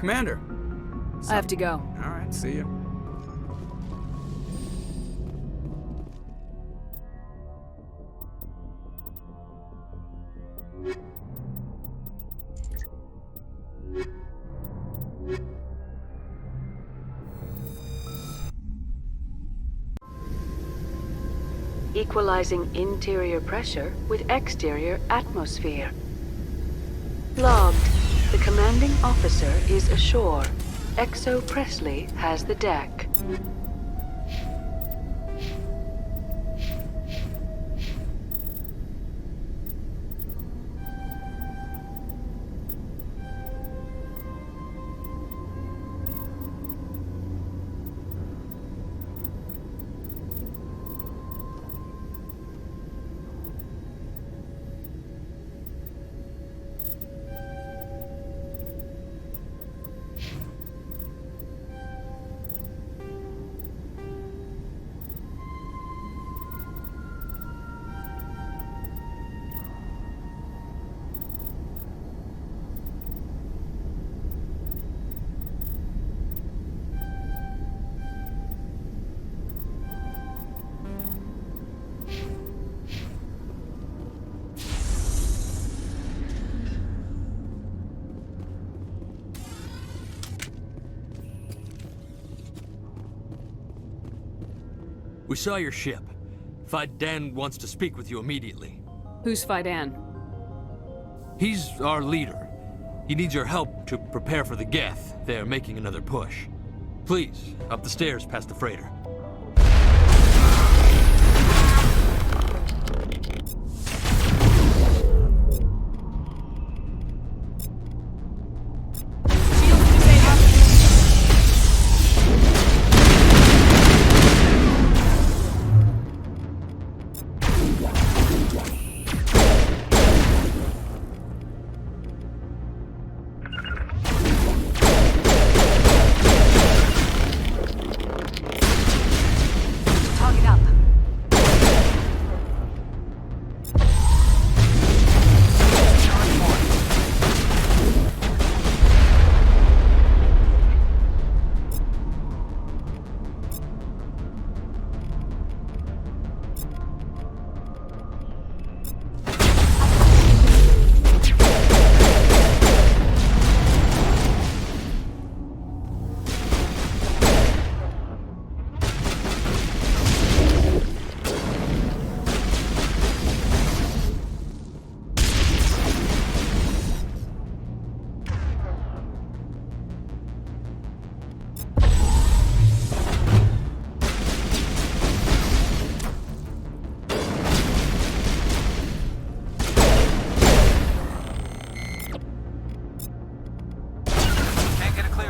Commander. I have to go. All right, see you. Equalizing interior pressure with exterior atmosphere. Logged. The commanding officer is ashore. Exo Presley has the deck. We saw your ship. Fai Dan wants to speak with you immediately. Who's Fai Dan? He's our leader. He needs your help to prepare for the Geth. They're making another push. Please, up the stairs past the freighter.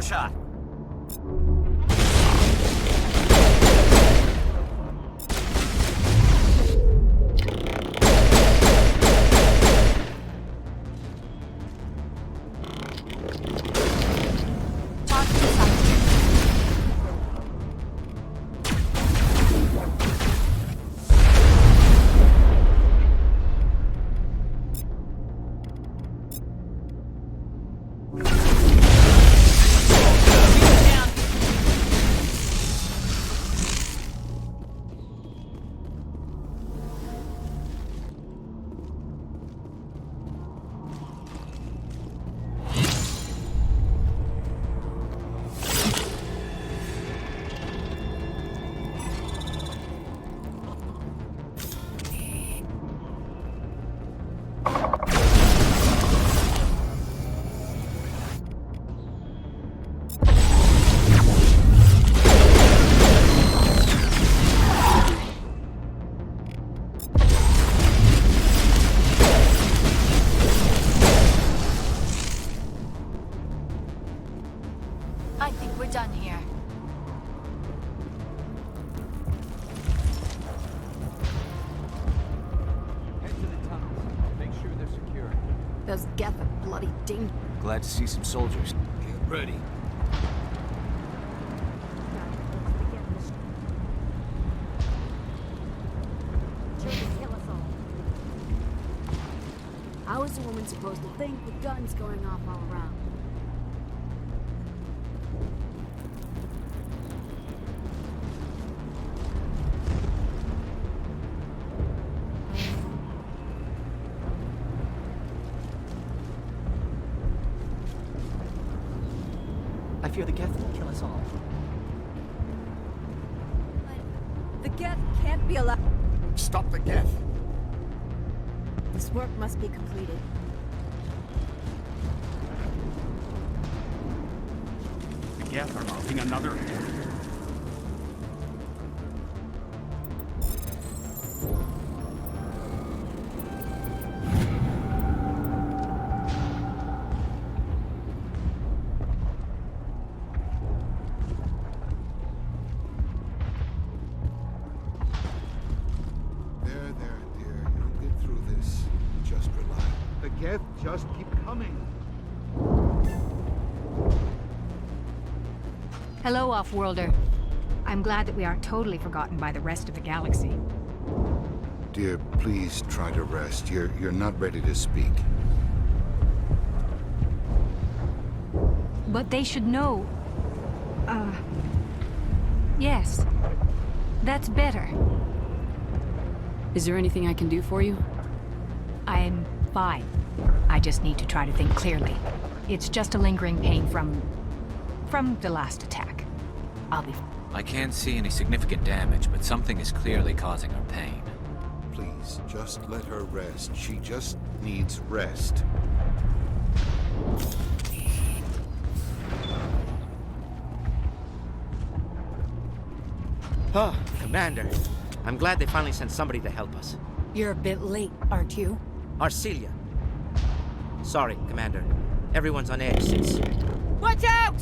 Shot. I think we're done here. Head to the tunnels. Make sure they're secure. Those Geth are bloody ding. Glad to see some soldiers. Get ready. How is a woman supposed to think with guns going off all around? fear the Geth will kill us all. The Geth can't be allowed. Stop the Geth. This work must be completed. The Geth are mounting another. Just keep coming. Hello, Off-Worlder. I'm glad that we aren't totally forgotten by the rest of the galaxy. Dear, please try to rest. You're not ready to speak. But they should know... Yes. That's better. Is there anything I can do for you? I'm fine. I just need to try to think clearly. It's just a lingering pain from the last attack. I'll be fine. I can't see any significant damage, but something is clearly causing her pain. Please, just let her rest. She just needs rest. Oh, Commander. I'm glad they finally sent somebody to help us. You're a bit late, aren't you? Arcelia. Sorry, Commander. Everyone's on edge since... Watch out!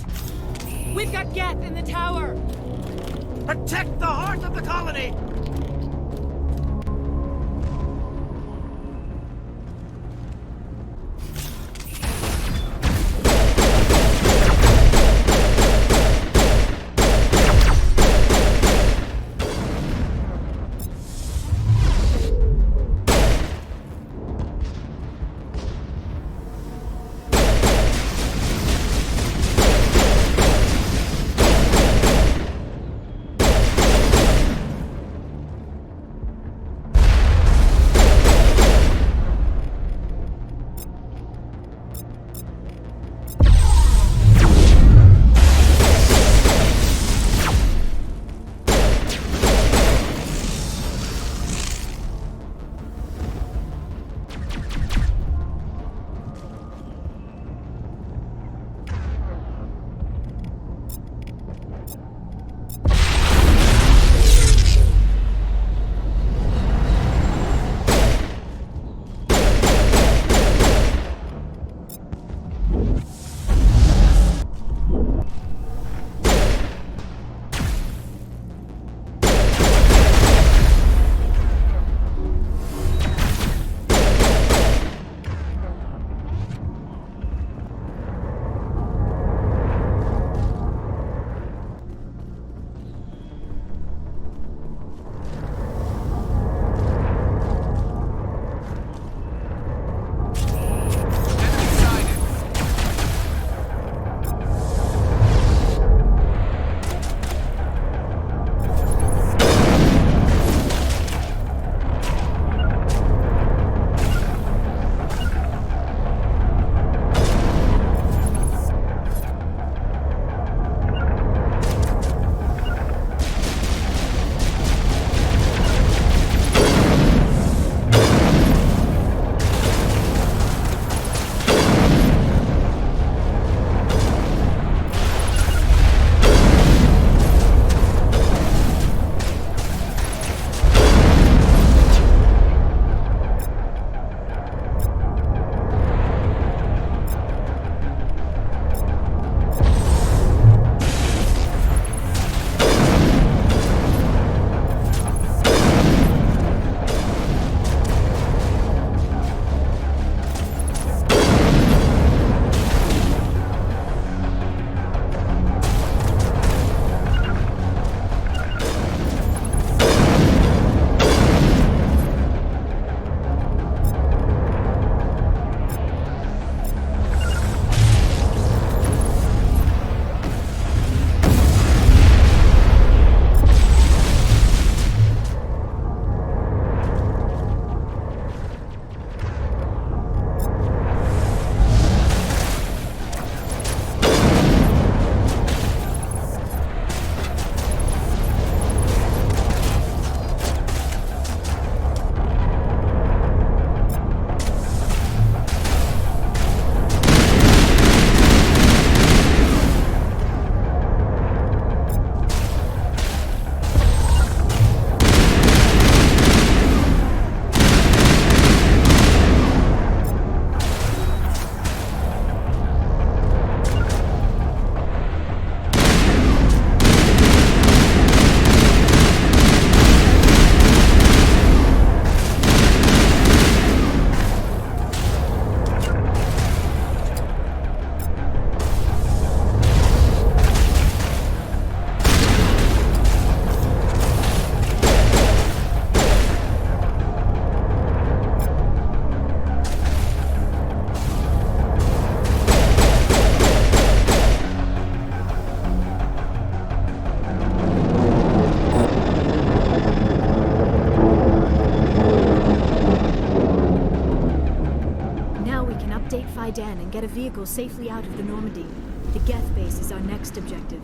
We've got Geth in the tower! Protect the heart of the colony! Fai Dan and get a vehicle safely out of the Normandy. The Geth base is our next objective.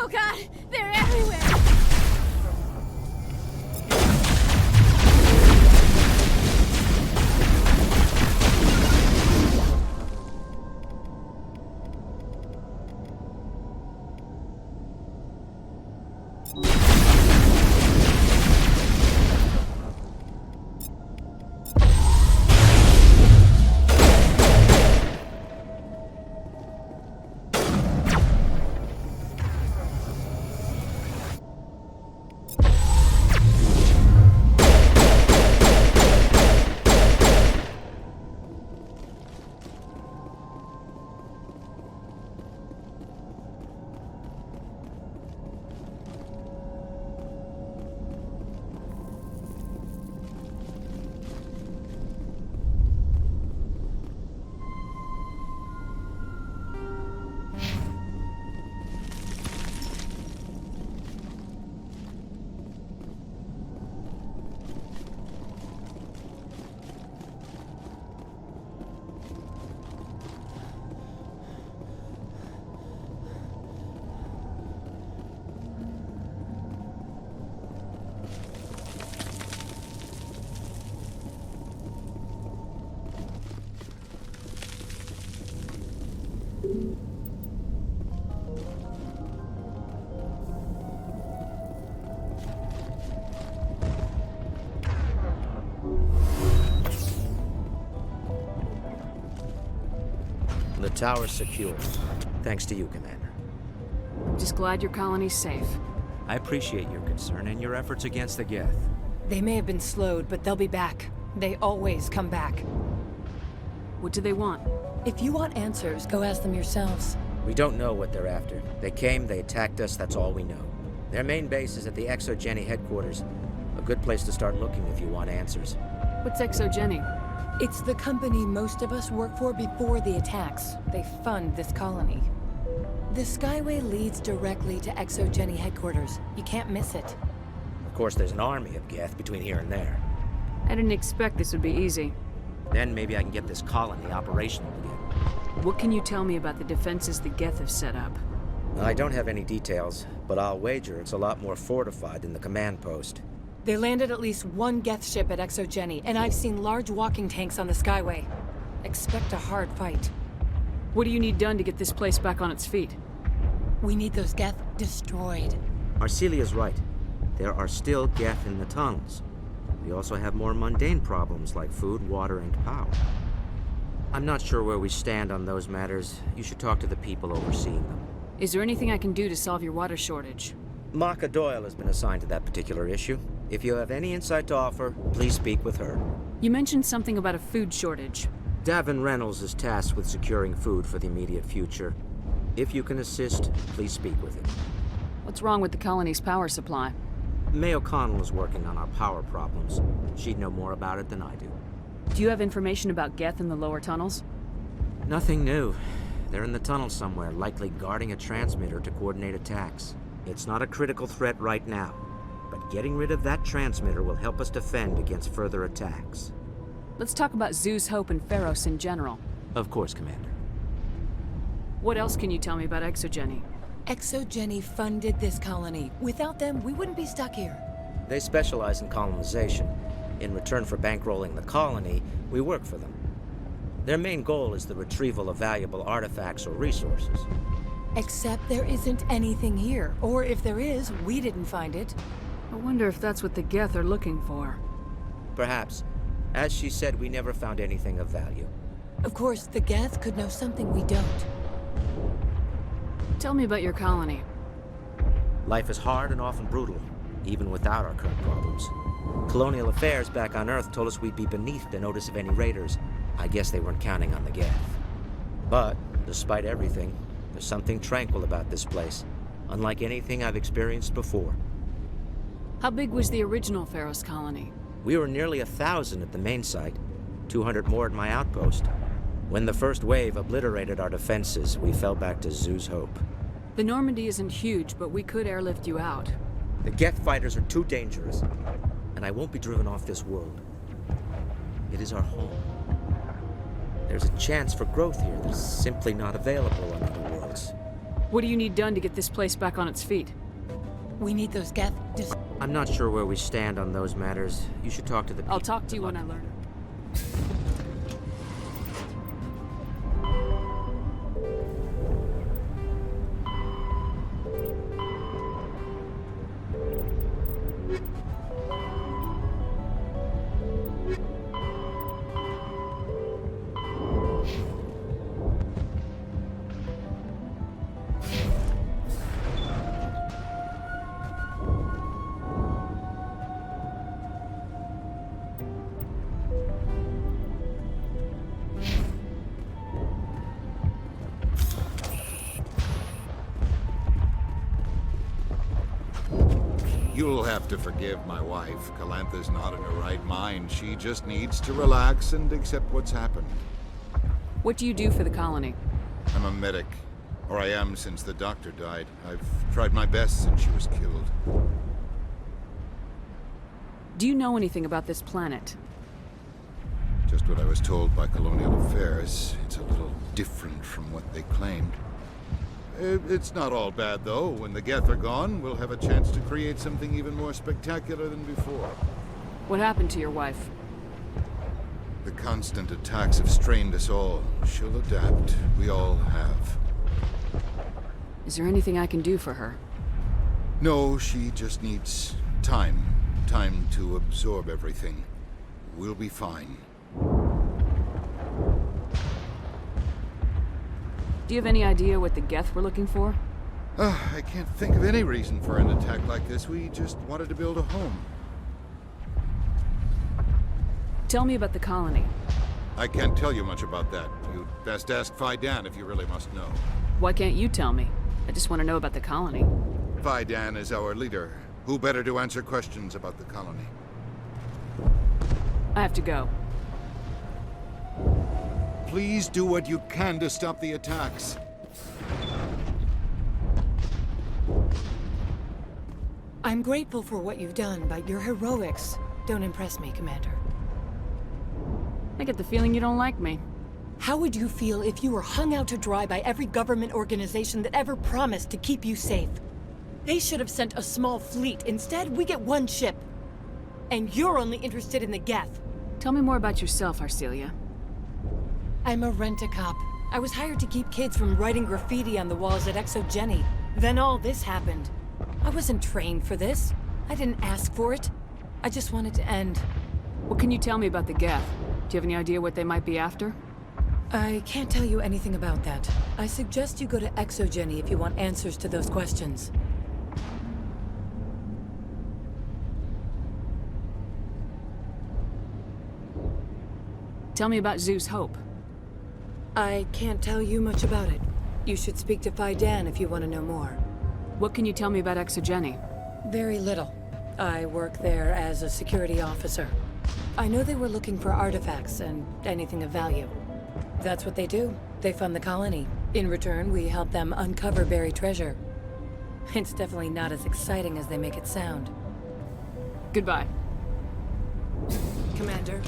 Oh god, they're everywhere! tower's secure. Thanks to you, Commander. I'm just glad your colony's safe. I appreciate your concern and your efforts against the Geth. They may have been slowed, but they'll be back. They always come back. What do they want? If you want answers, go ask them yourselves. We don't know what they're after. They came, they attacked us, that's all we know. Their main base is at the Exogeny headquarters. A good place to start looking if you want answers. What's Exogeny? It's the company most of us work for before the attacks. They fund this colony. The Skyway leads directly to Exogeny headquarters. You can't miss it. Of course, there's an army of Geth between here and there. I didn't expect this would be easy. Then maybe I can get this colony operational again. What can you tell me about the defenses the Geth have set up? I don't have any details, but I'll wager it's a lot more fortified than the command post. They landed at least one Geth ship at Exogeny, and I've seen large walking tanks on the Skyway. Expect a hard fight. What do you need done to get this place back on its feet? We need those Geth destroyed. Arcelia's right. There are still Geth in the tunnels. We also have more mundane problems like food, water, and power. I'm not sure where we stand on those matters. You should talk to the people overseeing them. Is there anything I can do to solve your water shortage? Maka Doyle has been assigned to that particular issue. If you have any insight to offer, please speak with her. You mentioned something about a food shortage. Davin Reynolds is tasked with securing food for the immediate future. If you can assist, please speak with him. What's wrong with the colony's power supply? May O'Connell is working on our power problems. She'd know more about it than I do. Do you have information about Geth in the lower tunnels? Nothing new. They're in the tunnel somewhere, likely guarding a transmitter to coordinate attacks. It's not a critical threat right now, but getting rid of that transmitter will help us defend against further attacks. Let's talk about Zoo's Hope and Feros in general. Of course, Commander. What else can you tell me about Exogeny? Exogeny funded this colony. Without them, we wouldn't be stuck here. They specialize in colonization. In return for bankrolling the colony, we work for them. Their main goal is the retrieval of valuable artifacts or resources. Except there isn't anything here. Or if there is, we didn't find it. I wonder if that's what the Geth are looking for. Perhaps. As she said, we never found anything of value. Of course, the Geth could know something we don't. Tell me about your colony. Life is hard and often brutal, even without our current problems. Colonial affairs back on Earth told us we'd be beneath the notice of any raiders. I guess they weren't counting on the Geth. But, despite everything, there's something tranquil about this place, unlike anything I've experienced before. How big was the original Feros colony? We were nearly 1,000 at the main site, 200 more at my outpost. When the first wave obliterated our defenses, we fell back to Zoo's Hope. The Normandy isn't huge, but we could airlift you out. The Geth fighters are too dangerous, and I won't be driven off this world. It is our home. There's a chance for growth here that's simply not available on other worlds. What do you need done to get this place back on its feet? We need those Geth I'm not sure where we stand on those matters. You should talk to the people. I'll talk to you when I learn. You'll have to forgive my wife. Calantha's not in her right mind. She just needs to relax and accept what's happened. What do you do for the colony? I'm a medic. Or I am since the doctor died. I've tried my best since she was killed. Do you know anything about this planet? Just what I was told by Colonial Affairs. It's a little different from what they claimed. It's not all bad, though. When the Geth are gone, we'll have a chance to create something even more spectacular than before. What happened to your wife? The constant attacks have strained us all. She'll adapt. We all have. Is there anything I can do for her? No, she just needs time. Time to absorb everything. We'll be fine. Do you have any idea what the Geth were looking for? I can't think of any reason for an attack like this. We just wanted to build a home. Tell me about the colony. I can't tell you much about that. You'd best ask Fai Dan if you really must know. Why can't you tell me? I just want to know about the colony. Fai Dan is our leader. Who better to answer questions about the colony? I have to go. Please do what you can to stop the attacks. I'm grateful for what you've done, but your heroics don't impress me, Commander. I get the feeling you don't like me. How would you feel if you were hung out to dry by every government organization that ever promised to keep you safe? They should have sent a small fleet. Instead, we get one ship. And you're only interested in the Geth. Tell me more about yourself, Arcelia. I'm a rent-a-cop. I was hired to keep kids from writing graffiti on the walls at Exogeny. Then all this happened. I wasn't trained for this. I didn't ask for it. I just wanted to end. What can you tell me about the Geth? Do you have any idea what they might be after? I can't tell you anything about that. I suggest you go to Exogeny if you want answers to those questions. Tell me about Zeus Hope. I can't tell you much about it. You should speak to Fai Dan if you want to know more. What can you tell me about Exogeny? Very little. I work there as a security officer. I know they were looking for artifacts and anything of value. That's what they do. They fund the colony. In return, we help them uncover buried treasure. It's definitely not as exciting as they make it sound. Goodbye. Commander.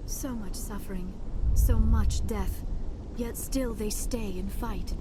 So much suffering, so much death, yet still they stay and fight.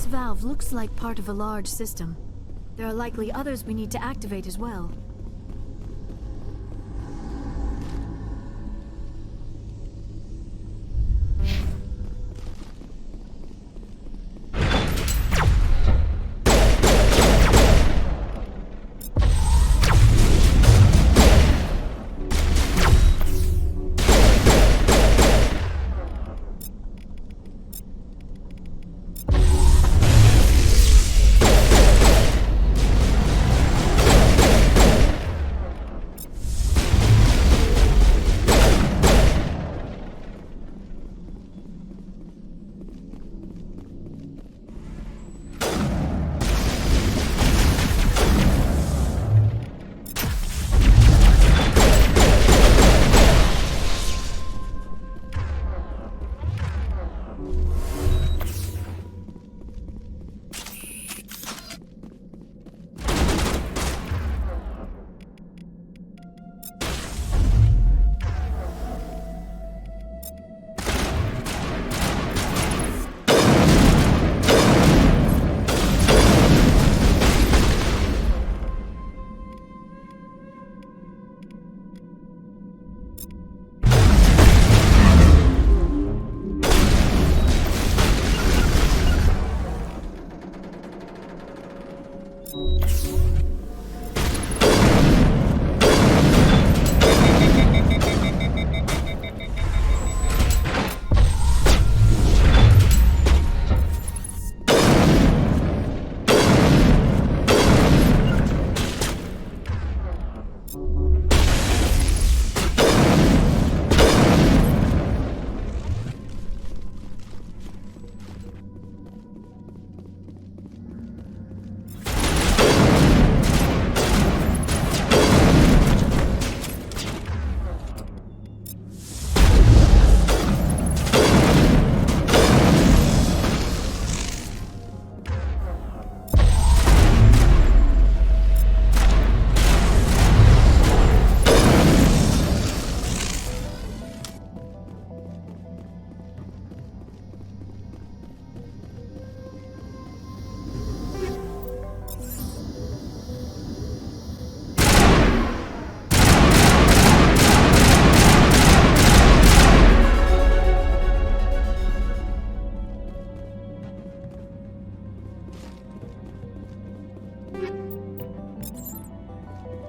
Valve looks like part of a large system. There are likely others we need to activate as well.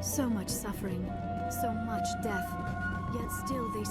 So much suffering, so much death, yet still they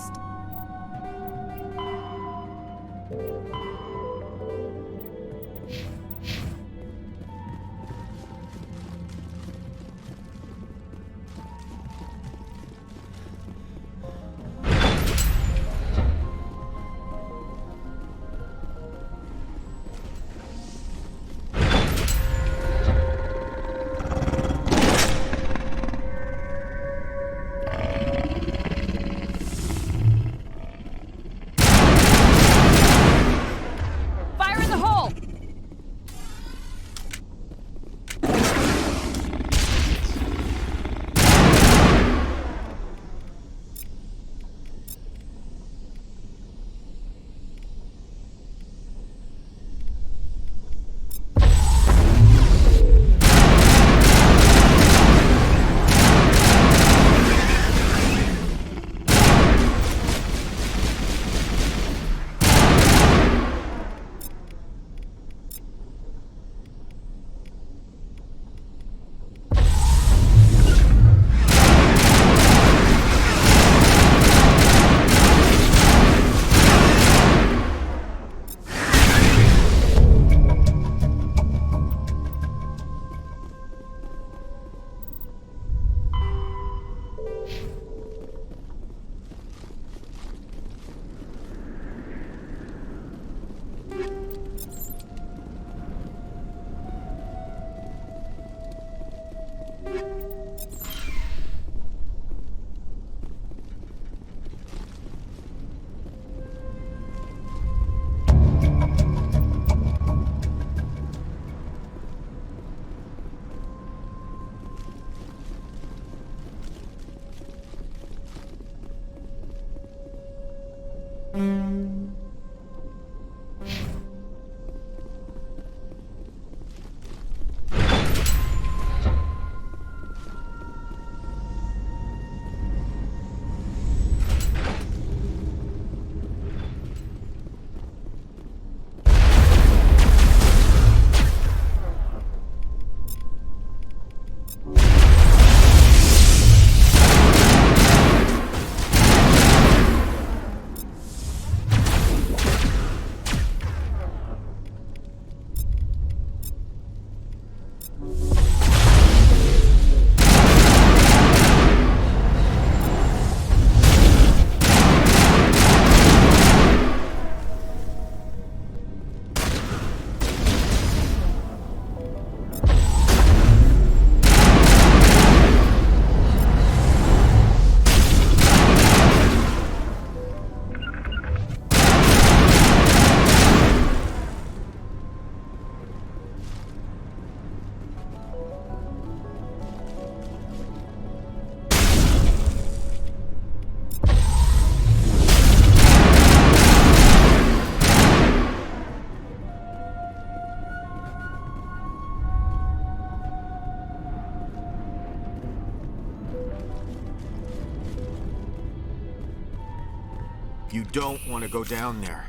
You don't want to go down there.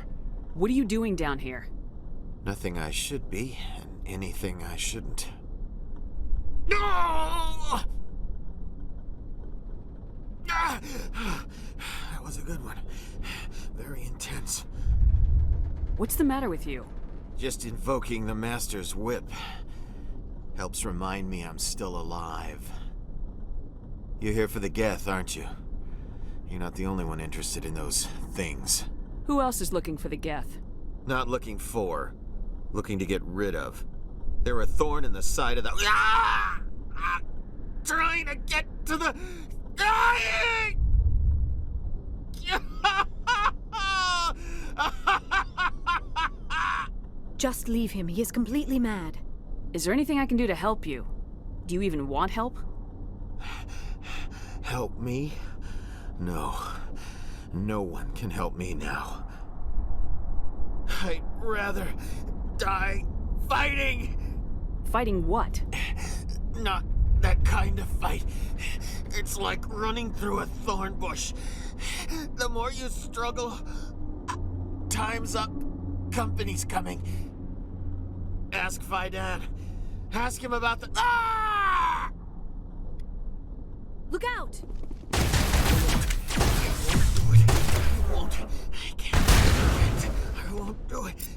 What are you doing down here? Nothing I should be, and anything I shouldn't. No! That was a good one. Very intense. What's the matter with you? Just invoking the Master's whip helps remind me I'm still alive. You're here for the Geth, aren't you? You're not the only one interested in those things. Who else is looking for the Geth? Not looking for. Looking to get rid of. They're a thorn in the side of the... Ah! Ah! Trying to get to the... Dying! Just leave him. He is completely mad. Is there anything I can do to help you? Do you even want help? Help me? No. No one can help me now. I'd rather die fighting! Fighting what? Not that kind of fight. It's like running through a thorn bush. The more you struggle, time's up. Company's coming. Ask Fai Dan. Ask him about the... Ah! Look out! I won't. I can't. I won't do it.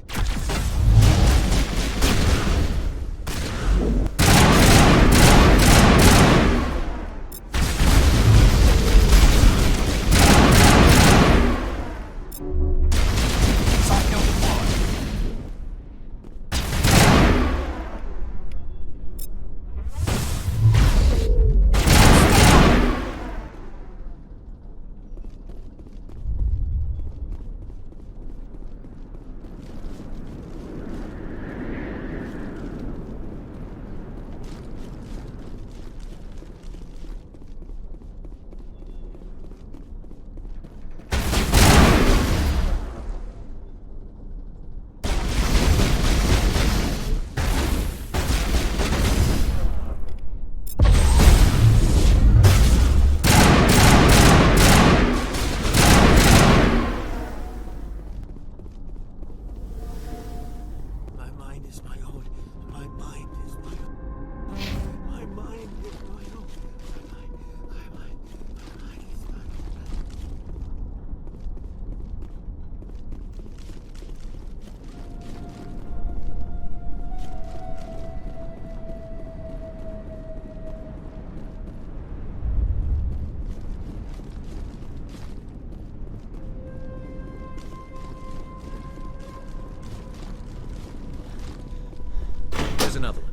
There's another one.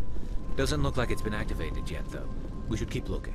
Doesn't look like it's been activated yet, though. We should keep looking.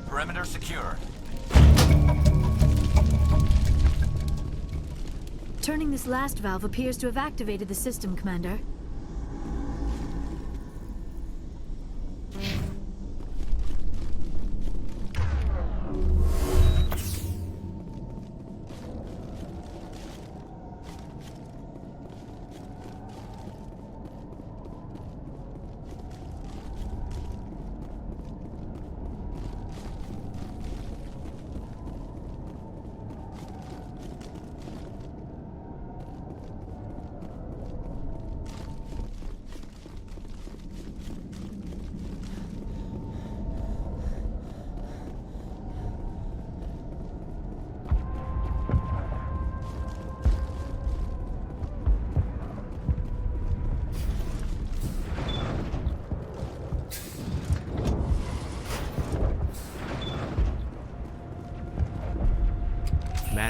Perimeter secure. Turning this last valve appears to have activated the system, Commander.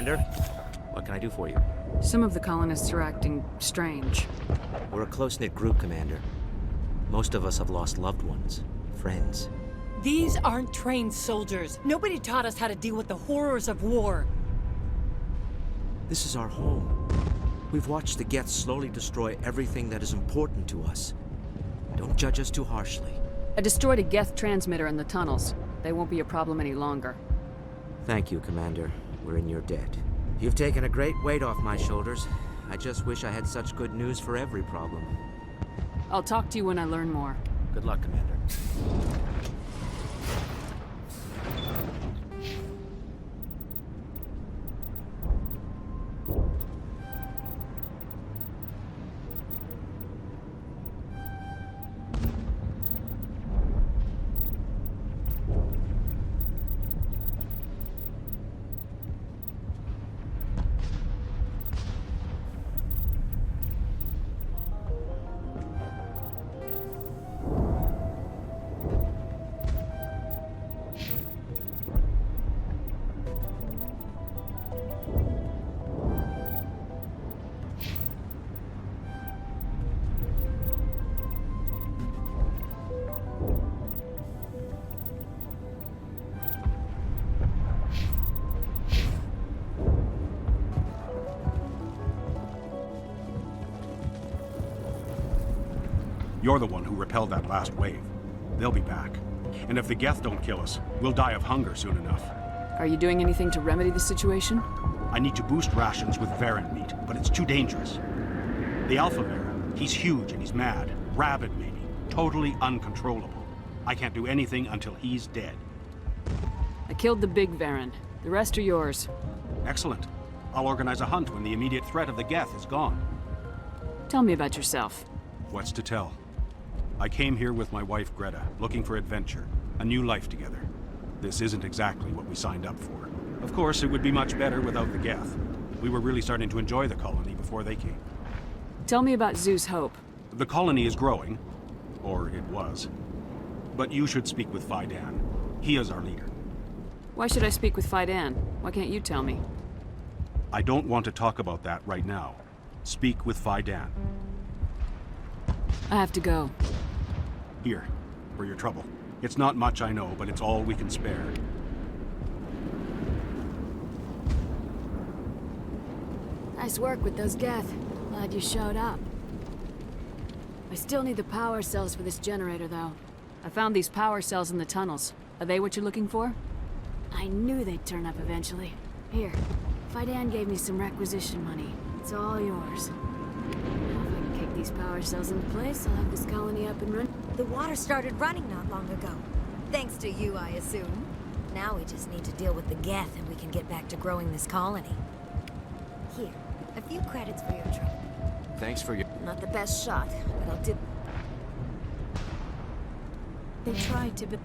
Commander. What can I do for you? Some of the colonists are acting strange. We're a close-knit group, Commander. Most of us have lost loved ones, friends. These aren't trained soldiers. Nobody taught us how to deal with the horrors of war. This is our home. We've watched the Geth slowly destroy everything that is important to us. Don't judge us too harshly. I destroyed a Geth transmitter in the tunnels. They won't be a problem any longer. Thank you, Commander. We're in your debt. You've taken a great weight off my shoulders. I just wish I had such good news for every problem. I'll talk to you when I learn more. Good luck, Commander. You're the one who repelled that last wave. They'll be back. And if the Geth don't kill us, we'll die of hunger soon enough. Are you doing anything to remedy the situation? I need to boost rations with Varren meat, but it's too dangerous. The Alpha Varren, he's huge and he's mad. Rabid, maybe. Totally uncontrollable. I can't do anything until he's dead. I killed the big Varren. The rest are yours. Excellent. I'll organize a hunt when the immediate threat of the Geth is gone. Tell me about yourself. What's to tell? I came here with my wife Greta, looking for adventure, a new life together. This isn't exactly what we signed up for. Of course, it would be much better without the Geth. We were really starting to enjoy the colony before they came. Tell me about Zeus Hope. The colony is growing, or it was. But you should speak with Fai Dan. He is our leader. Why should I speak with Fai Dan? Why can't you tell me? I don't want to talk about that right now. Speak with Fai Dan. I have to go. Here, for your trouble. It's not much, I know, but it's all we can spare. Nice work with those Geth. Glad you showed up. I still need the power cells for this generator, though. I found these power cells in the tunnels. Are they what you're looking for? I knew they'd turn up eventually. Here, Fai Dan gave me some requisition money. It's all yours. Now if I can kick these power cells into place, I'll have this colony up and running. The water started running not long ago. Thanks to you, I assume. Now we just need to deal with the Geth and we can get back to growing this colony. Here, a few credits for your trouble. Thanks for your... Not the best shot, but I'll do... They tried to build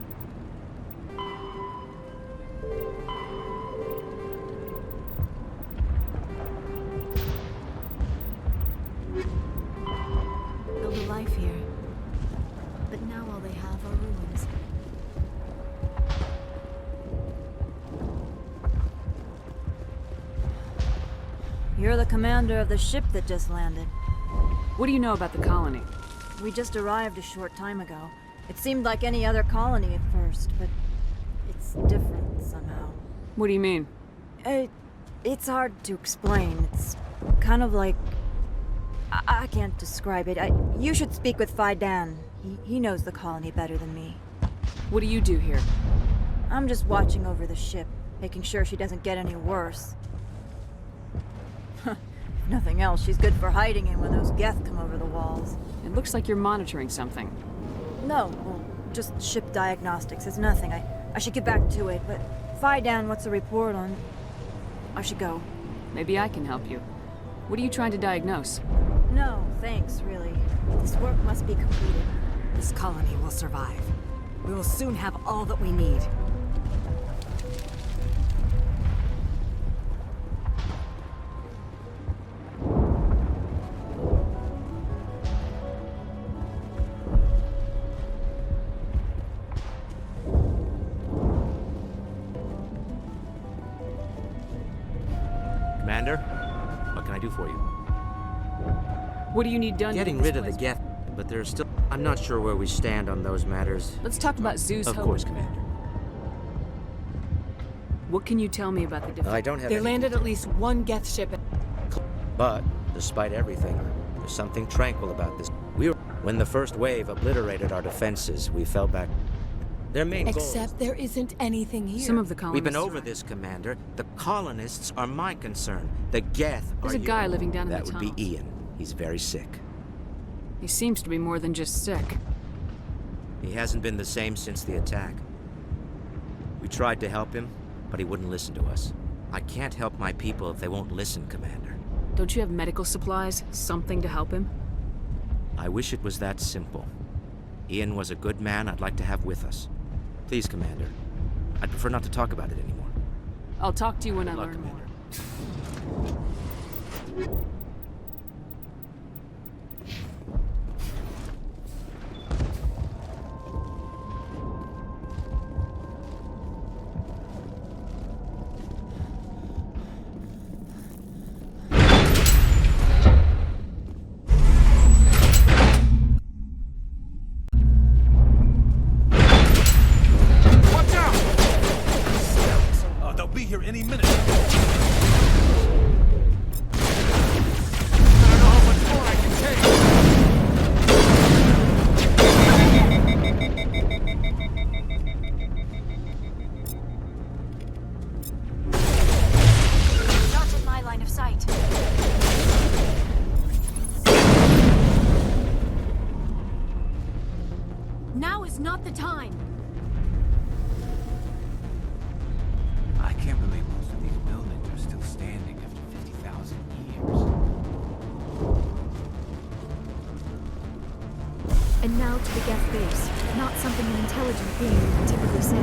a life here. But now all they have are ruins. You're the commander of the ship that just landed. What do you know about the colony? We just arrived a short time ago. It seemed like any other colony at first, but it's different somehow. What do you mean? It's hard to explain. It's kind of like... I can't describe it. You should speak with Fai Dan. He knows the colony better than me. What do you do here? I'm just watching over the ship, making sure she doesn't get any worse. If nothing else, she's good for hiding in when those Geth come over the walls. It looks like you're monitoring something. No, well, just ship diagnostics. It's nothing. I should get back to it, but Fai Dan, what's the report on? I should go. Maybe I can help you. What are you trying to diagnose? No, thanks, really. This work must be completed. This colony will survive. We will soon have all that we need. I do for you? What do you need done? Getting rid of the Geth, but there's still... I'm not sure where we stand on those matters. Let's talk about Zoo's Of hope. course, Commander. What can you tell me about the defense? I don't have They any landed at least one Geth ship. But, despite everything, there's something tranquil about this. When the first wave obliterated our defenses, we fell back. Their main goal... Except there isn't anything here. Some of the colonists... We've been over this, Commander. The colonists are my concern. The Geth are There's a guy living down in the That would be Ian. He's very sick. He seems to be more than just sick. He hasn't been the same since the attack. We tried to help him, but he wouldn't listen to us. I can't help my people if they won't listen, Commander. Don't you have medical supplies? Something to help him? I wish it was that simple. Ian was a good man I'd like to have with us. Please, Commander. I'd prefer not to talk about it anymore. I'll talk to you when I Good luck, learn more. They'll be here any minute. Not in my line of sight. Now is not the time. I can't believe most of these buildings are still standing after 50,000 years. And now to the Geth base. Not something an intelligent being would typically say.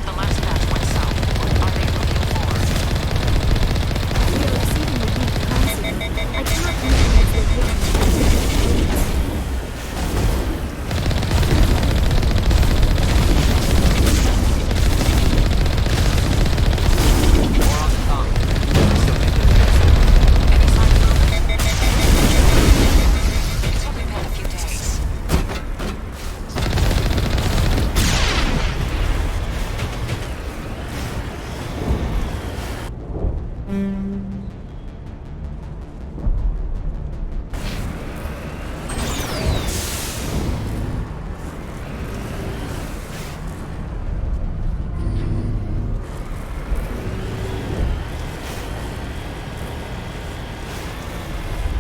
The last batch went south. Are they looking for? We are receiving a weak capacity. I cannot believe it's location. More on the tongue. Any sign of movement? It's only been a few days.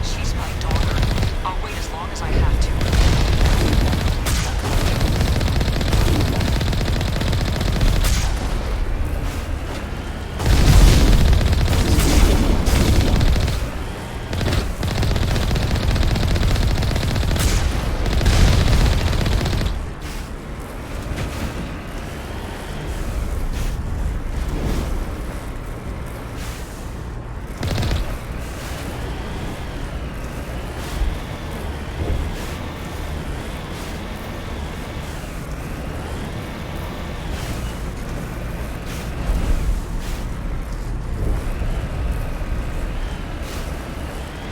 She's my daughter. I'll wait as long as I have to.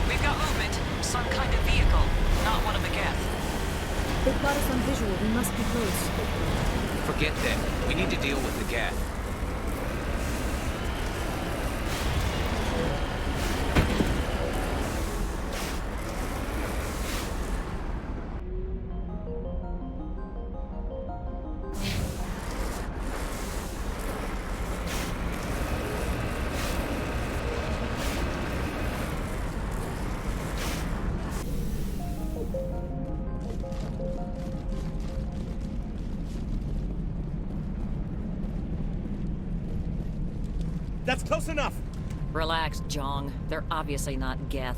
We've got movement. Some kind of vehicle. Not one of the Geth. They've got us on visual. We must be close. Forget them. We need to deal with the Geth. That's close enough! Relax, Jong. They're obviously not Geth.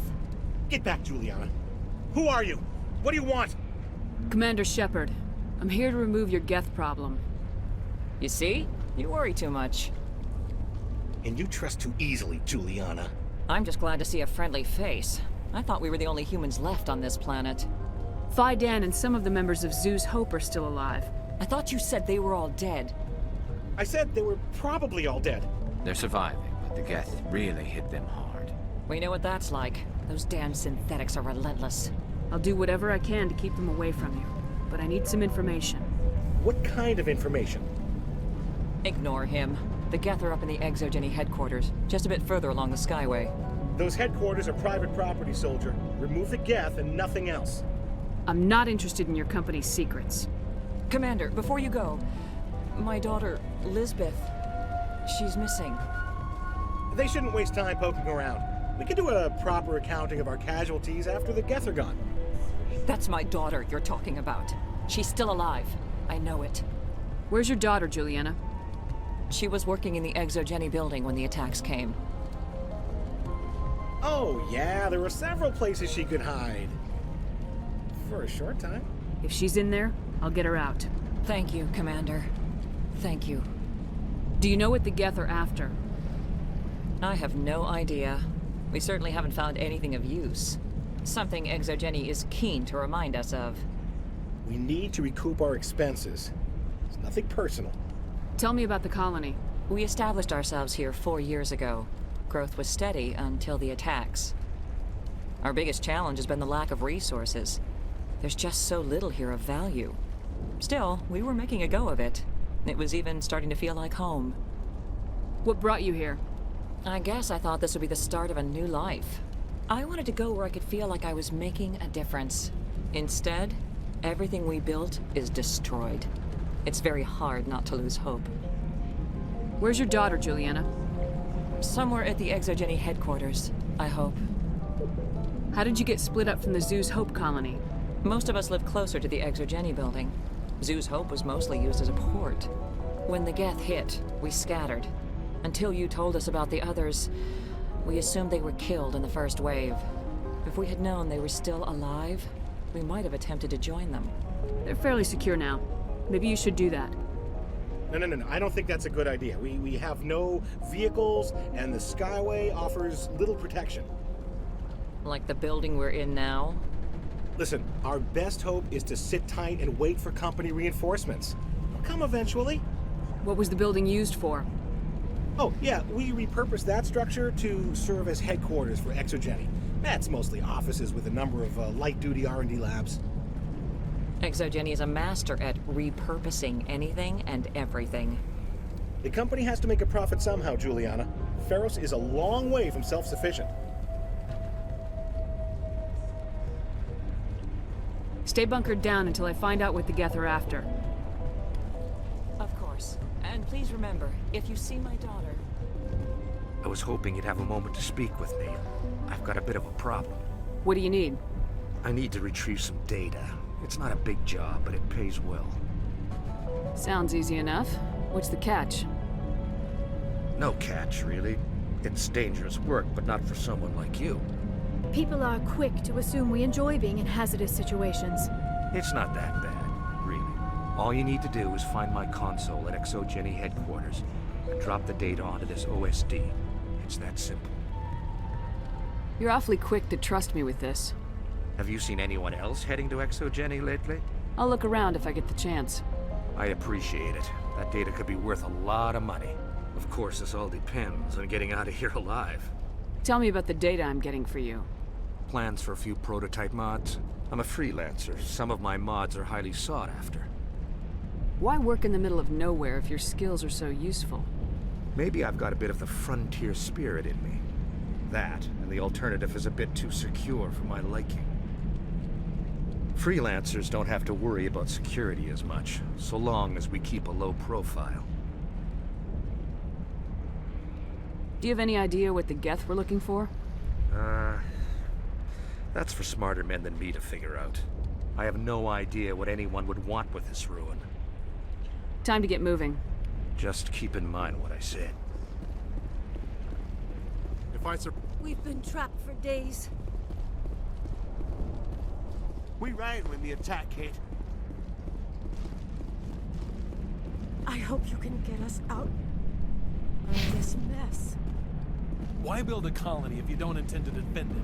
Get back, Juliana. Who are you? What do you want? Commander Shepard, I'm here to remove your Geth problem. You see? You worry too much. And you trust too easily, Juliana. I'm just glad to see a friendly face. I thought we were the only humans left on this planet. Fai Dan and some of the members of Zoo's Hope are still alive. I thought you said they were all dead. I said they were probably all dead. They're surviving, but the Geth really hit them hard. We know what that's like. Those damn synthetics are relentless. I'll do whatever I can to keep them away from you, but I need some information. What kind of information? Ignore him. The Geth are up in the Exogeny headquarters, just a bit further along the Skyway. Those headquarters are private property, soldier. Remove the Geth and nothing else. I'm not interested in your company's secrets. Commander, before you go, my daughter, Lisbeth, she's missing. They shouldn't waste time poking around. We can do a proper accounting of our casualties after the Geth are gone. That's my daughter you're talking about. She's still alive. I know it. Where's your daughter, Juliana? She was working in the Exogeny building when the attacks came. Oh, yeah, there were several places she could hide. For a short time. If she's in there, I'll get her out. Thank you, Commander. Thank you. Do you know what the Geth are after? I have no idea. We certainly haven't found anything of use. Something Exogeny is keen to remind us of. We need to recoup our expenses. It's nothing personal. Tell me about the colony. We established ourselves here 4 years ago. Growth was steady until the attacks. Our biggest challenge has been the lack of resources. There's just so little here of value. Still, we were making a go of it. It was even starting to feel like home. What brought you here? I guess I thought this would be the start of a new life. I wanted to go where I could feel like I was making a difference. Instead, everything we built is destroyed. It's very hard not to lose hope. Where's your daughter, Juliana? Somewhere at the Exogeny headquarters, I hope. How did you get split up from the Zoo's Hope colony? Most of us lived closer to the Exogeny building. Zoo's Hope was mostly used as a port. When the Geth hit, we scattered. Until you told us about the others, we assumed they were killed in the first wave. If we had known they were still alive, we might have attempted to join them. They're fairly secure now. Maybe you should do that. No. I don't think that's a good idea. We have no vehicles, and the Skyway offers little protection. Like the building we're in now? Listen, our best hope is to sit tight and wait for company reinforcements. They'll come eventually. What was the building used for? Oh, yeah, we repurposed that structure to serve as headquarters for Exogeny. That's mostly offices with a number of light-duty R&D labs. Exogeny is a master at repurposing anything and everything. The company has to make a profit somehow, Juliana. Feros is a long way from self-sufficient. Stay bunkered down until I find out what the Geth are after. Of course. And please remember, if you see my daughter... I was hoping you'd have a moment to speak with me. I've got a bit of a problem. What do you need? I need to retrieve some data. It's not a big job, but it pays well. Sounds easy enough. What's the catch? No catch, really. It's dangerous work, but not for someone like you. People are quick to assume we enjoy being in hazardous situations. It's not that bad, really. All you need to do is find my console at Exogeny headquarters and drop the data onto this OSD. It's that simple. You're awfully quick to trust me with this. Have you seen anyone else heading to Exogeny lately? I'll look around if I get the chance. I appreciate it. That data could be worth a lot of money. Of course, this all depends on getting out of here alive. Tell me about the data I'm getting for you. Plans for a few prototype mods. I'm a freelancer. Some of my mods are highly sought after. Why work in the middle of nowhere if your skills are so useful? Maybe I've got a bit of the frontier spirit in me. That, and the alternative is a bit too secure for my liking. Freelancers don't have to worry about security as much, so long as we keep a low profile. Do you have any idea what the Geth were looking for? That's for smarter men than me to figure out. I have no idea what anyone would want with this ruin. Time to get moving. Just keep in mind what I said. We've been trapped for days. We ran when the attack hit. I hope you can get us out of this mess. Why build a colony if you don't intend to defend it?